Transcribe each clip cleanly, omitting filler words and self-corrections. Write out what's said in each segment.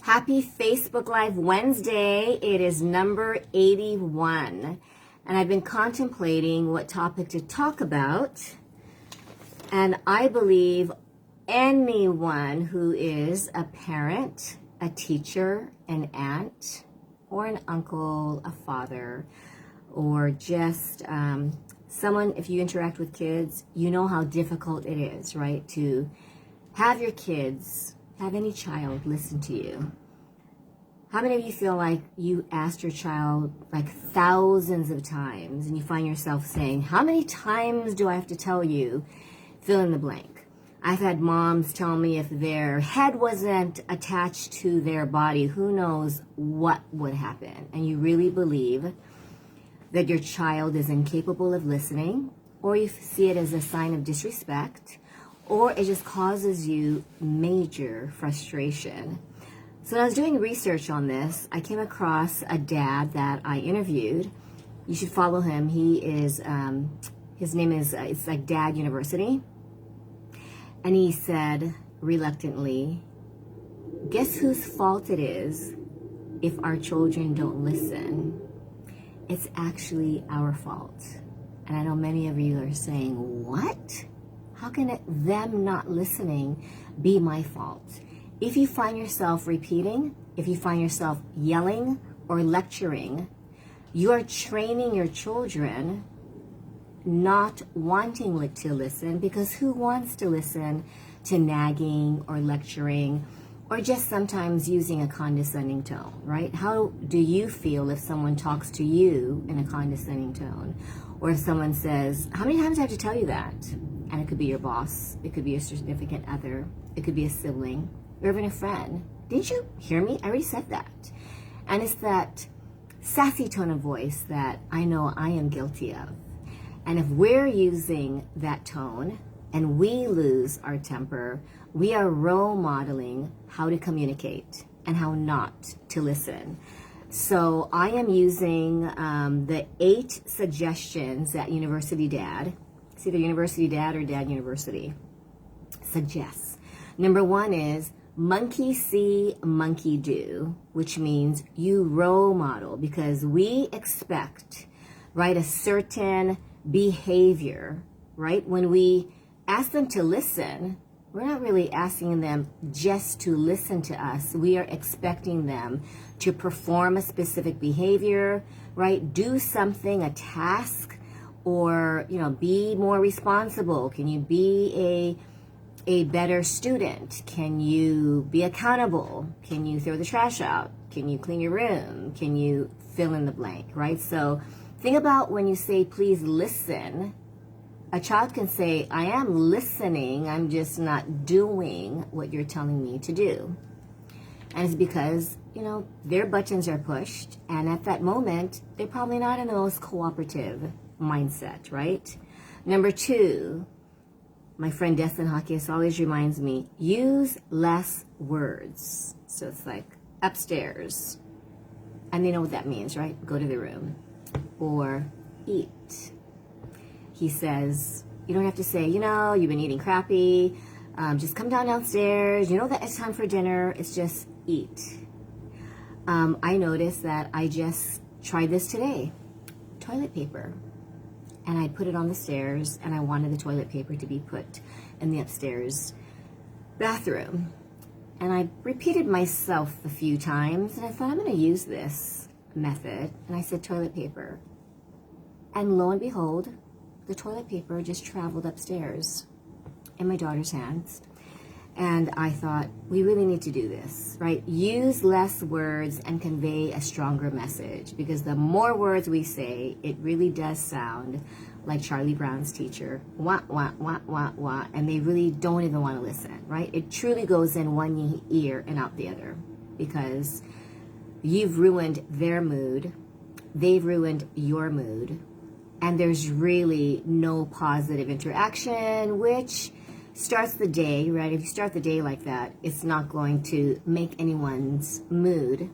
Happy Facebook Live Wednesday. It is number 81. And I've been contemplating what topic to talk about. And I believe anyone who is a parent, a teacher, an aunt, or an uncle, a father, or just someone, if you interact with kids, you know how difficult it is, right? To have your kids, have any child listen to you. How many of you feel like you asked your child like thousands of times and you find yourself saying, how many times do I have to tell you? Fill in the blank. I've had moms tell me if their head wasn't attached to their body, who knows what would happen. And you really believe that your child is incapable of listening, or you see it as a sign of disrespect, or it just causes you major frustration. So when I was doing research on this, I came across a dad that I interviewed. You should follow him. He is, his name is, it's like Dad University. And he said, reluctantly, guess whose fault it is if our children don't listen? It's actually our fault. And I know many of you are saying, what? How can them not listening be my fault? If you find yourself repeating, if you find yourself yelling or lecturing, you are training your children not wanting to listen, because who wants to listen to nagging or lecturing or just sometimes using a condescending tone, right? How do you feel if someone talks to you in a condescending tone? Or if someone says, how many times do I have to tell you that? And it could be your boss, it could be a significant other, it could be a sibling, or even a friend. Didn't you hear me? I already said that. And it's that sassy tone of voice that I know I am guilty of. And if we're using that tone and we lose our temper, we are role modeling how to communicate and how not to listen. So I am using the 8 suggestions that University Dad, it's either University Dad or Dad University, suggests. Number 1 is monkey see, monkey do, which means you role model, because we expect, right, a certain behavior, right? When we ask them to listen, we're not really asking them just to listen to us. We are expecting them to perform a specific behavior, right? Do something, a task, or, you know, be more responsible. Can you be a better student? Can you be accountable? Can you throw the trash out? Can you clean your room? Can you fill in the blank, right? So think about when you say, please listen. A child can say, I am listening, I'm just not doing what you're telling me to do. And it's because, you know, their buttons are pushed, and at that moment, they're probably not in the most cooperative mindset, right? Number 2, my friend Destined always reminds me, use less words. So it's like upstairs. And they know what that means, right? Go to the room. Or eat. He says, you don't have to say, you know, you've been eating crappy. Just come downstairs. You know that it's time for dinner. It's just eat. I noticed that I just tried this today. Toilet paper. And I put it on the stairs, and I wanted the toilet paper to be put in the upstairs bathroom. And I repeated myself a few times, and I thought, I'm going to use this method. And I said toilet paper. And lo and behold, the toilet paper just traveled upstairs in my daughter's hands. And I thought, we really need to do this, right? Use less words and convey a stronger message, because the more words we say, it really does sound like Charlie Brown's teacher, wah, wah, wah, wah, wah, and they really don't even want to listen, right? It truly goes in one ear and out the other, because you've ruined their mood, they've ruined your mood, and there's really no positive interaction, which starts the day, right? If you start the day like that, it's not going to make anyone's mood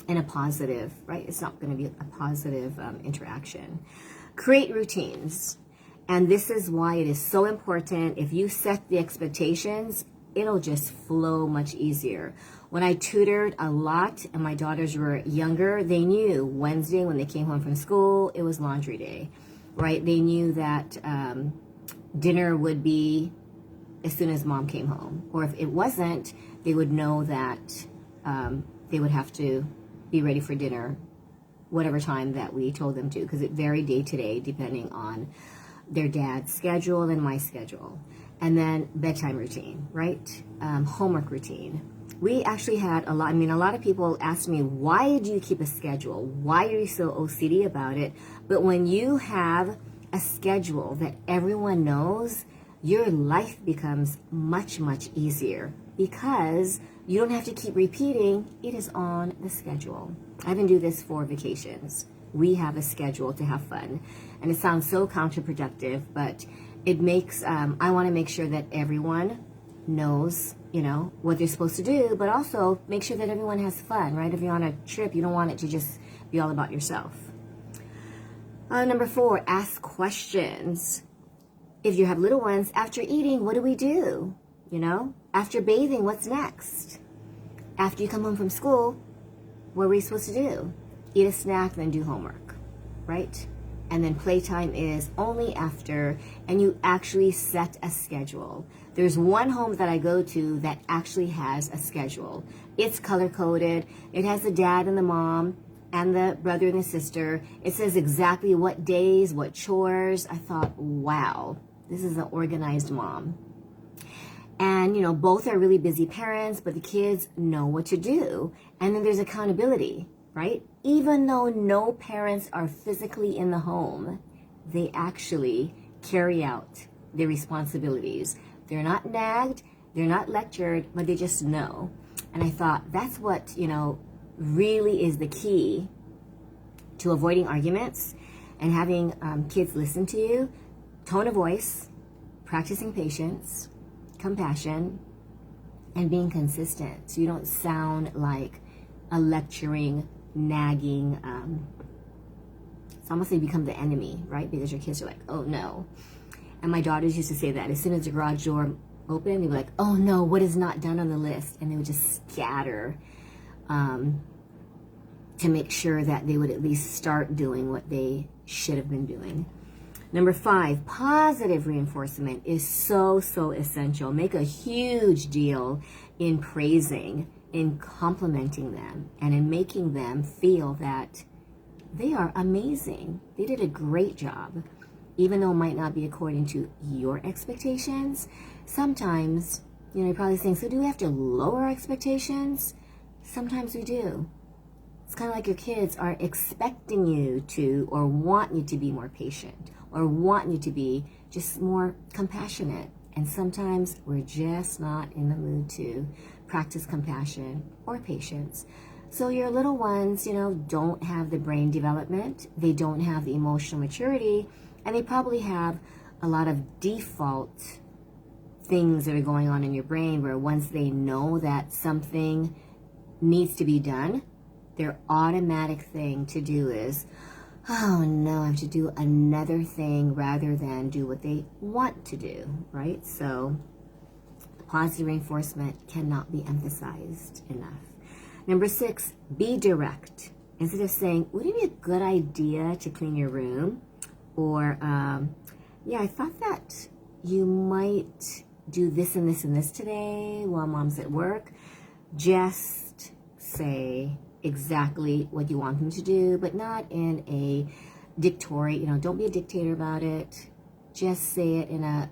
in a positive, right? It's not going to be a positive interaction. Create routines. And this is why it is so important. If you set the expectations, it'll just flow much easier. When I tutored a lot and my daughters were younger, they knew Wednesday when they came home from school, it was laundry day, right? They knew that dinner would be as soon as mom came home. Or if it wasn't, they would know that they would have to be ready for dinner whatever time that we told them to, because it varied day to day depending on their dad's schedule and my schedule. And then bedtime routine, right? Homework routine. We actually had a lot of people asked me, why do you keep a schedule? Why are you so OCD about it? But when you have a schedule that everyone knows, your life becomes much, much easier because you don't have to keep repeating, it is on the schedule. I even do this for vacations. We have a schedule to have fun. And it sounds so counterproductive, but it makes, I want to make sure that everyone knows, what they're supposed to do, but also make sure that everyone has fun, right? If you're on a trip, you don't want it to just be all about yourself. Number 4, ask questions. If you have little ones, after eating, what do we do? After bathing, what's next? After you come home from school, what are we supposed to do? Eat a snack, then do homework, right? And then playtime is only after, and you actually set a schedule. There's one home that I go to that actually has a schedule. It's color-coded. It has the dad and the mom and the brother and the sister. It says exactly what days, what chores. I thought, wow, this is an organized mom. And, both are really busy parents, but the kids know what to do. And then there's accountability, right? Even though no parents are physically in the home, they actually carry out their responsibilities. They're not nagged, they're not lectured, but they just know. And I thought that's what, really is the key to avoiding arguments and having kids listen to you. Tone of voice, practicing patience, compassion, and being consistent, so you don't sound like a lecturing, nagging, it's almost like you become the enemy, right? Because your kids are like, oh no. And my daughters used to say that as soon as the garage door opened, they'd be like, oh no, what is not done on the list? And they would just scatter to make sure that they would at least start doing what they should have been doing. Number 5, positive reinforcement is so, so essential. Make a huge deal in praising, in complimenting them, and in making them feel that they are amazing. They did a great job. Even though it might not be according to your expectations, sometimes, you're probably saying, so do we have to lower our expectations? Sometimes we do. It's kind of like your kids are expecting you to, or want you to be more patient, or want you to be just more compassionate. And sometimes we're just not in the mood to practice compassion or patience. So your little ones, don't have the brain development. They don't have the emotional maturity. And they probably have a lot of default things that are going on in your brain where once they know that something needs to be done, their automatic thing to do is, oh no, I have to do another thing rather than do what they want to do, right? So positive reinforcement cannot be emphasized enough. Number 6, be direct. Instead of saying, wouldn't it be a good idea to clean your room? Or, yeah, I thought that you might do this and this and this today while mom's at work. Just say exactly what you want them to do, but not in a dictory, don't be a dictator about it. Just say it in a,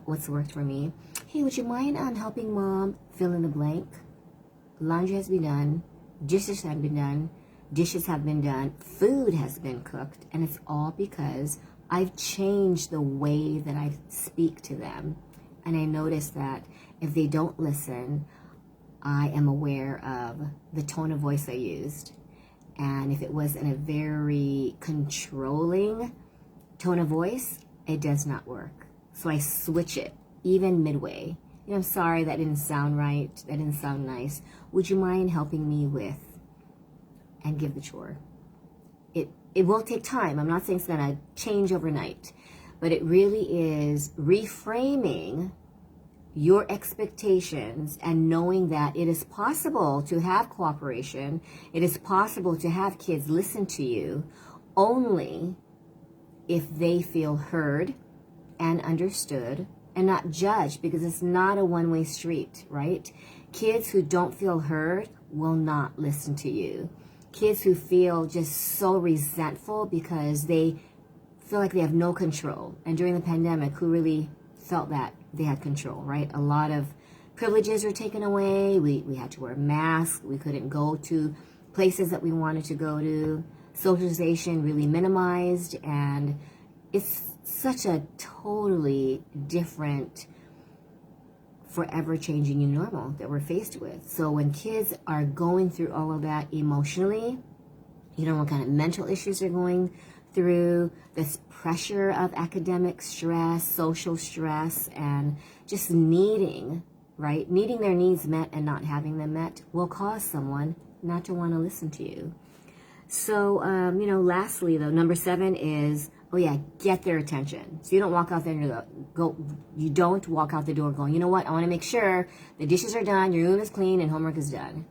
what's worked for me? Hey, would you mind helping mom fill in the blank? Laundry has been done, dishes have been done, dishes have been done, food has been cooked, and it's all because I've changed the way that I speak to them. And I notice that if they don't listen, I am aware of the tone of voice I used. And if it was in a very controlling tone of voice, it does not work. So I switch it, even midway. I'm sorry, that didn't sound right. That didn't sound nice. Would you mind helping me with, and give the chore? It will take time. I'm not saying it's going to change overnight, but it really is reframing your expectations and knowing that it is possible to have cooperation, it is possible to have kids listen to you only if they feel heard and understood and not judged, because it's not a one-way street, right? Kids who don't feel heard will not listen to you. Kids who feel just so resentful because they feel like they have no control. And during the pandemic, who really felt that they had control, right? A lot of privileges were taken away. We had to wear masks. We couldn't go to places that we wanted to go to. Socialization really minimized, and it's such a totally different, forever changing new normal that we're faced with. So when kids are going through all of that emotionally, you don't know what kind of mental issues they're going through, this pressure of academic stress, social stress, and just needing their needs met and not having them met will cause someone not to want to listen to you. So, lastly though, number 7 is, get their attention. So you don't walk out there and you don't walk out the door going, you know what, I want to make sure the dishes are done, your room is clean, and homework is done.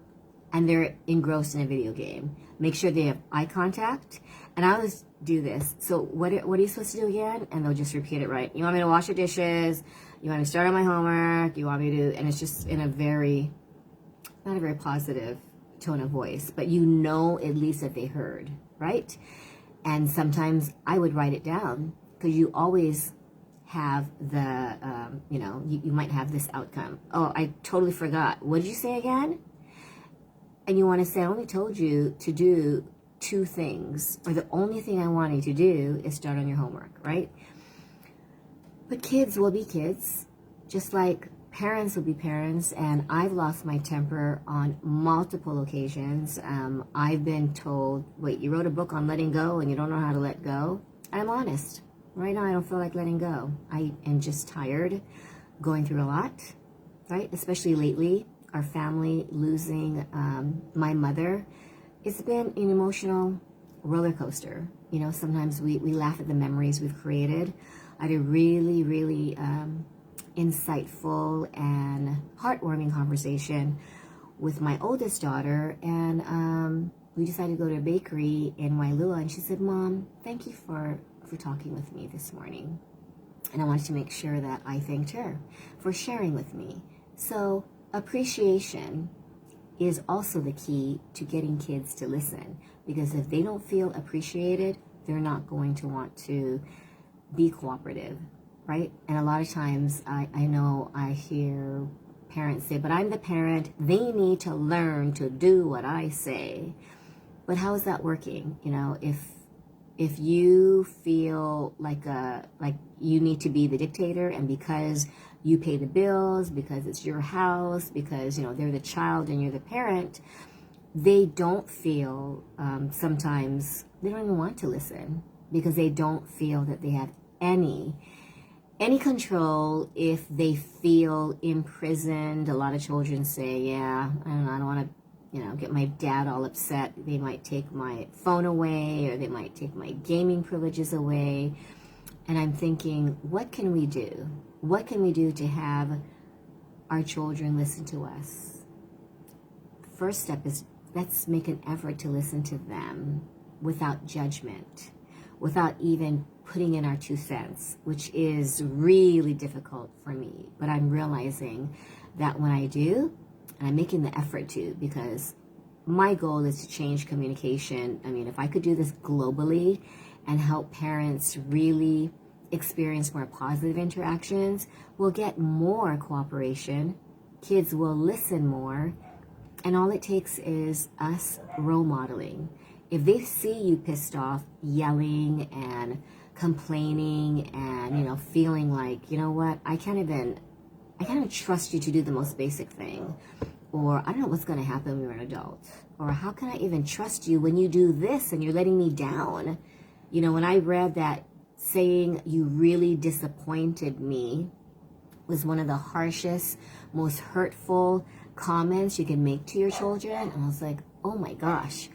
And they're engrossed in a video game. Make sure they have eye contact. And I always do this. So what are you supposed to do again? And they'll just repeat it right. You want me to wash your dishes? You want me to start on my homework? You want me to, and it's just in not a very positive tone of voice, but you know at least that they heard, right? And sometimes I would write it down, because you always have the, you might have this outcome. Oh, I totally forgot. What did you say again? And you want to say, I only told you to do 2 things, or the only thing I want you to do is start on your homework, right? But kids will be kids, just like parents will be parents, and I've lost my temper on multiple occasions. I've been told, wait, you wrote a book on letting go and you don't know how to let go? I'm honest. Right now I don't feel like letting go. I am just tired, going through a lot, right? Especially lately, our family losing my mother. It's been an emotional roller coaster. Sometimes we laugh at the memories we've created. I had a really, really insightful and heartwarming conversation with my oldest daughter, and we decided to go to a bakery in Wailua, and she said, Mom, thank you for talking with me this morning. And I wanted to make sure that I thanked her for sharing with me. So appreciation is also the key to getting kids to listen, because if they don't feel appreciated, they're not going to want to be cooperative, right? And a lot of times I know I hear parents say, but I'm the parent, they need to learn to do what I say. But how is that working? If you feel like you need to be the dictator, and because you pay the bills, because it's your house, because they're the child and you're the parent, they don't feel, sometimes they don't even want to listen, because they don't feel that they have any control. If they feel imprisoned, a lot of children say, yeah, I don't want to get my dad all upset. They might take my phone away, or they might take my gaming privileges away. And I'm thinking, what can we do? What can we do to have our children listen to us? First step is, let's make an effort to listen to them without judgment, without even putting in our 2 cents, which is really difficult for me. But I'm realizing that when I do, and I'm making the effort to, because my goal is to change communication. I mean, if I could do this globally and help parents really experience more positive interactions, we'll get more cooperation, kids will listen more, and all it takes is us role modeling. If they see you pissed off, yelling and complaining and, feeling like, you know what, I can't even trust you to do the most basic thing, or I don't know what's going to happen when you're an adult, or how can I even trust you when you do this and you're letting me down? When I read that saying, you really disappointed me, was one of the harshest, most hurtful comments you can make to your children. And I was like, oh my gosh.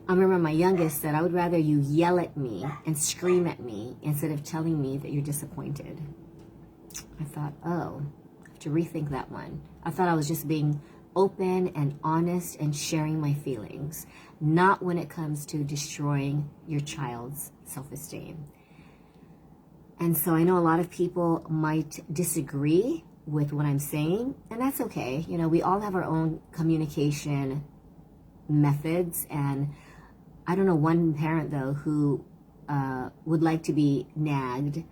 I remember my youngest said, I would rather you yell at me and scream at me instead of telling me that you're disappointed. I thought, oh, I've to rethink that one. I thought I was just being open and honest and sharing my feelings, not when it comes to destroying your child's self-esteem. And so I know a lot of people might disagree with what I'm saying, and that's okay. You know, we all have our own communication methods, and I don't know one parent, though, who would like to be nagged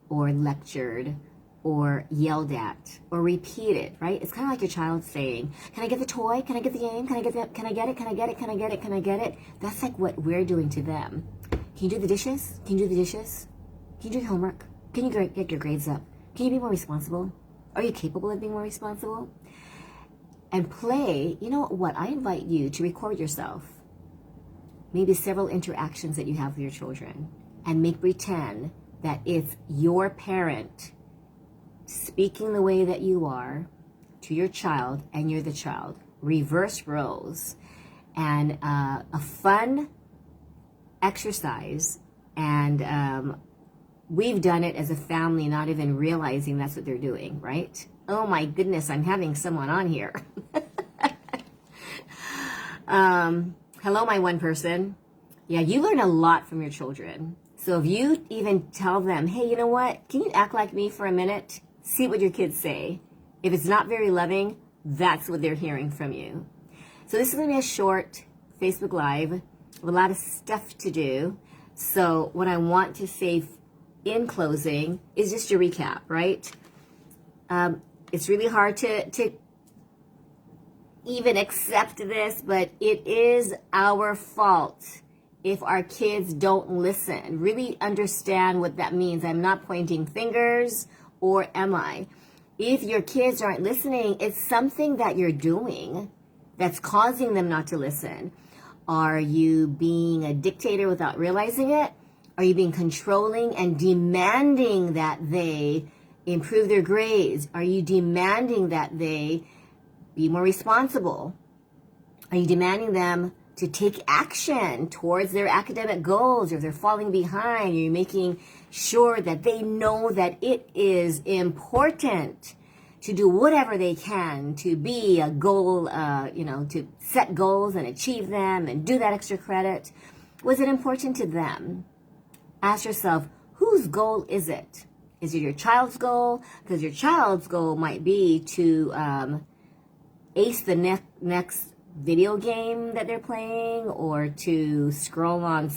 or lectured or yelled at or repeated, right? It's kind of like your child saying, can I get the toy? Can I get the game? Can I get it? Can I get it? Can I get it? Can I get it? Can I get it? That's like what we're doing to them. Can you do the dishes? Can you do the dishes? Can you do your homework? Can you get your grades up? Can you be more responsible? Are you capable of being more responsible? And play, you know what? I invite you to record yourself. Maybe several interactions that you have with your children, and make pretend that it's your parent speaking the way that you are to your child, and you're the child. Reverse roles. And a fun exercise, and we've done it as a family, not even realizing that's what they're doing, right? Oh my goodness, I'm having someone on here. Hello, my one person. Yeah, you learn a lot from your children. So if you even tell them, hey, you know what? Can you act like me for a minute? See what your kids say. If it's not very loving, that's what they're hearing from you. So this is going to be a short Facebook Live with a lot of stuff to do. So what I want to say in closing is just a recap, right? It's really hard to even accept this, but it is our fault if our kids don't listen. Really understand what that means. I'm not pointing fingers, or am I? If your kids aren't listening, it's something that you're doing that's causing them not to listen. Are you being a dictator without realizing it? Are you being controlling and demanding that they improve their grades? Are you demanding that they be more responsible? Are you demanding them to take action towards their academic goals, or if they're falling behind? Are you making sure that they know that it is important to do whatever they can to be a goal, to set goals and achieve them and do that extra credit? Was it important to them? Ask yourself, whose goal is it? Is it your child's goal? Because your child's goal might be to ace the next video game that they're playing, or to scroll on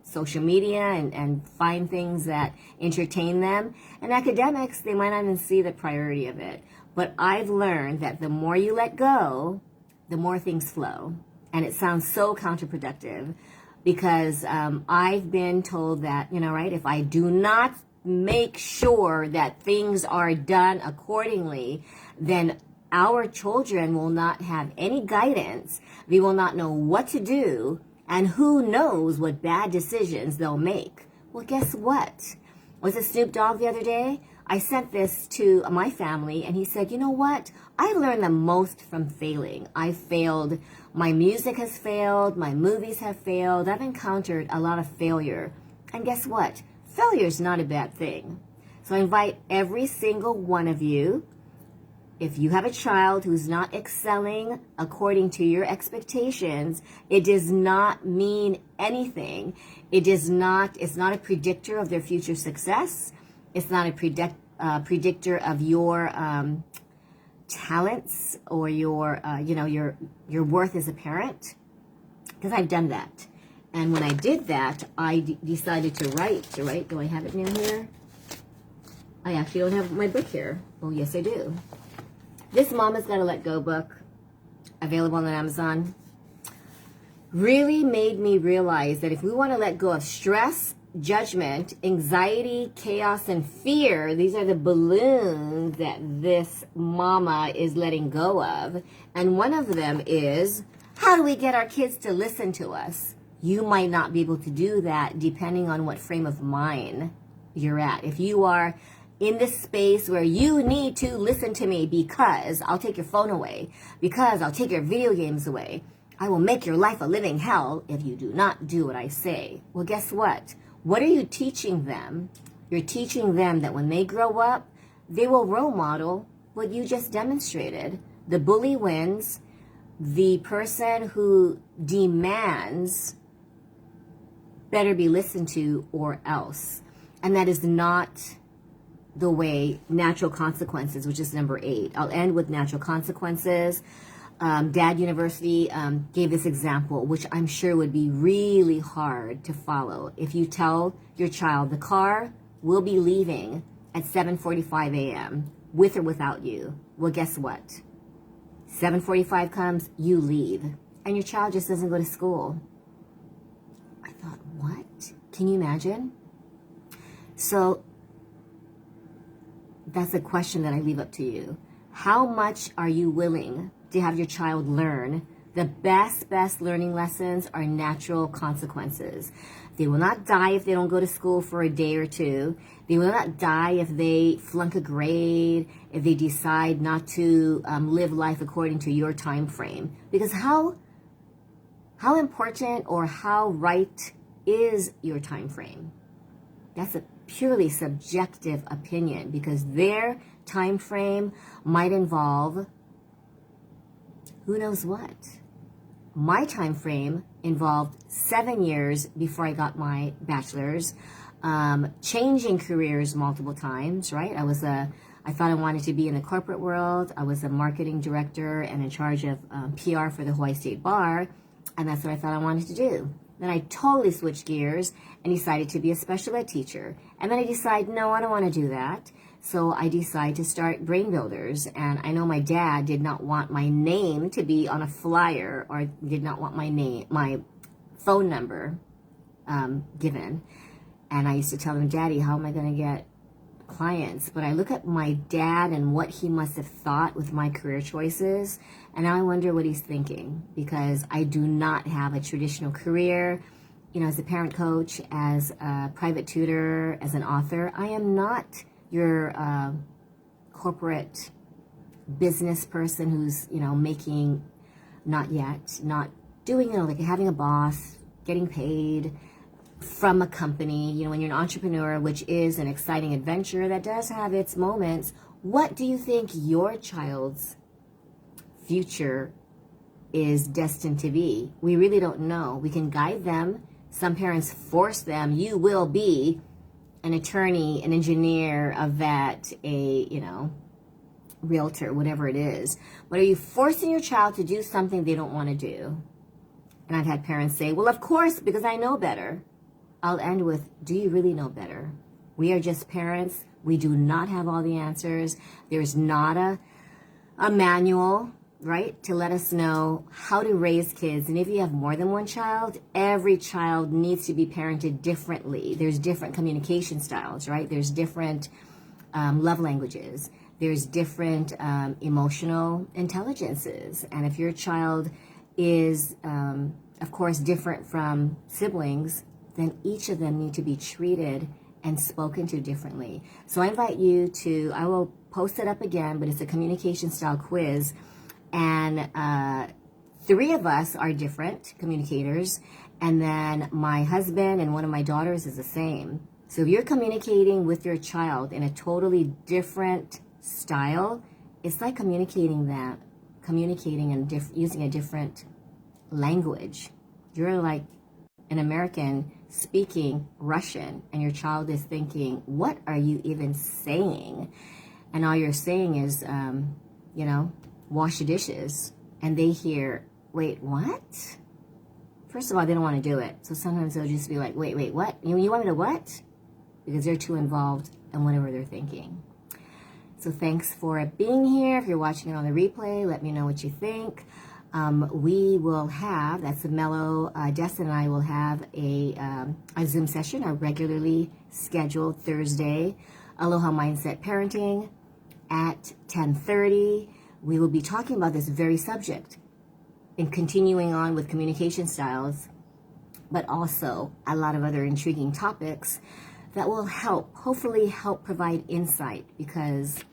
social media and find things that entertain them. And academics, they might not even see the priority of it. But I've learned that the more you let go, the more things flow. And it sounds so counterproductive, because I've been told that, right, if I do not make sure that things are done accordingly, then our children will not have any guidance. They will not know what to do, and who knows what bad decisions they'll make. Well, guess what? Was it Snoop Dogg the other day? I sent this to my family, and he said, you know what? I learned the most from failing. I failed. My music has failed. My movies have failed. I've encountered a lot of failure. And guess what? Failure is not a bad thing. So I invite every single one of you, if you have a child who's not excelling according to your expectations, it does not mean anything. It's not a predictor of their future success. It's not a predictor of your talents or your worth as a parent. Because I've done that. And when I did that, I decided to write. Do I have it near here? I actually don't have my book here. Oh, yes, I do. This Mama's Gotta Let Go book, available on Amazon, really made me realize that if we want to let go of stress, judgment, anxiety, chaos, and fear, these are the balloons that this mama is letting go of. And one of them is, how do we get our kids to listen to us? You might not be able to do that depending on what frame of mind you're at. If you are in this space where you need to listen to me because I'll take your phone away, because I'll take your video games away, I will make your life a living hell if you do not do what I say. Well, guess what? What are you teaching them? You're teaching them that when they grow up, they will role model what you just demonstrated. The bully wins. The person who demands better be listened to or else. And that is not the way natural consequences, which is number 8. I'll end with natural consequences. Dad University gave this example, which I'm sure would be really hard to follow. If you tell your child the car will be leaving at 7:45 a.m. with or without you, well, guess what? 7:45 comes, you leave, and your child just doesn't go to school. I thought, what? Can you imagine? So that's a question that I leave up to you. How much are you willing to have your child learn? The best learning lessons are natural consequences. They will not die if they don't go to school for a day or two. They will not die if they flunk a grade, if they decide not to live life according to your time frame. Because how important or how right is your time frame? That's a purely subjective opinion, because their time frame might involve who knows what. My time frame involved 7 years before I got my bachelor's, changing careers multiple times, right? I thought I wanted to be in the corporate world. I was a marketing director and in charge of PR for the Hawaii State Bar, and that's what I thought I wanted to do. Then I totally switched gears and decided to be a special ed teacher. And then I decided, no, I don't want to do that. So I decided to start Brain Builders. And I know my dad did not want my name to be on a flyer, or did not want my phone number given. And I used to tell him, Daddy, how am I going to get clients? But I look at my dad and what he must have thought with my career choices, and now I wonder what he's thinking, because I do not have a traditional career. You know, as a parent coach, as a private tutor, as an author, I am not your corporate business person who's, making, not doing, like having a boss, getting paid from a company. When you're an entrepreneur, which is an exciting adventure that does have its moments, what do you think your child's future is destined to be? We really don't know. We can guide them. Some parents force them, you will be an attorney, an engineer, a vet, a, realtor, whatever it is. But are you forcing your child to do something they don't want to do? And I've had parents say, well, of course, because I know better. I'll end with, do you really know better? We are just parents. We do not have all the answers. There's not a manual, right, to let us know how to raise kids. And if you have more than one child, every child needs to be parented differently. There's different communication styles, right? There's different love languages. There's different emotional intelligences. And if your child is, of course, different from siblings, then each of them need to be treated and spoken to differently. So I invite you to, I will post it up again, but it's a communication style quiz. And 3 of us are different communicators. And then my husband and one of my daughters is the same. So if you're communicating with your child in a totally different style, it's like communicating and using a different language. You're like an American speaking Russian, and your child is thinking, what are you even saying? And all you're saying is, wash the dishes. And they hear, wait, what? First of all, they don't want to do it. So sometimes they'll just be like, wait, what? You want me to what? Because they're too involved in whatever they're thinking. So thanks for being here. If you're watching it on the replay, let me know what you think. We will have, that's a mellow, Destined and I will have a Zoom session, a regularly scheduled Thursday, Aloha Mindset Parenting at 10:30. We will be talking about this very subject and continuing on with communication styles, but also a lot of other intriguing topics that will hopefully help provide insight, because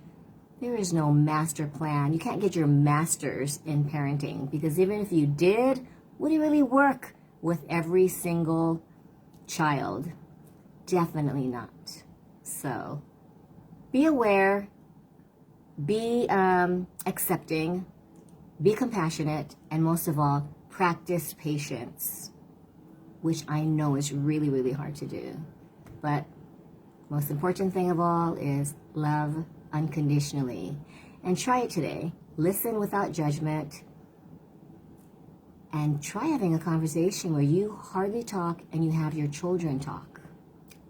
there is no master plan. You can't get your master's in parenting, because even if you did, would it really work with every single child? Definitely not. So be aware, be accepting, be compassionate, and most of all, practice patience, which I know is really, really hard to do. But most important thing of all is love unconditionally. And try it today. Listen without judgment. And try having a conversation where you hardly talk and you have your children talk.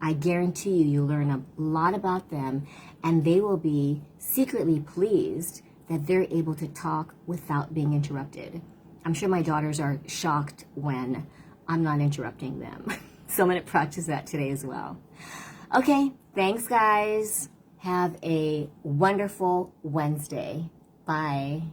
I guarantee you, you'll learn a lot about them, and they will be secretly pleased that they're able to talk without being interrupted. I'm sure my daughters are shocked when I'm not interrupting them. So I'm going to practice that today as well. Okay, thanks guys. Have a wonderful Wednesday. Bye.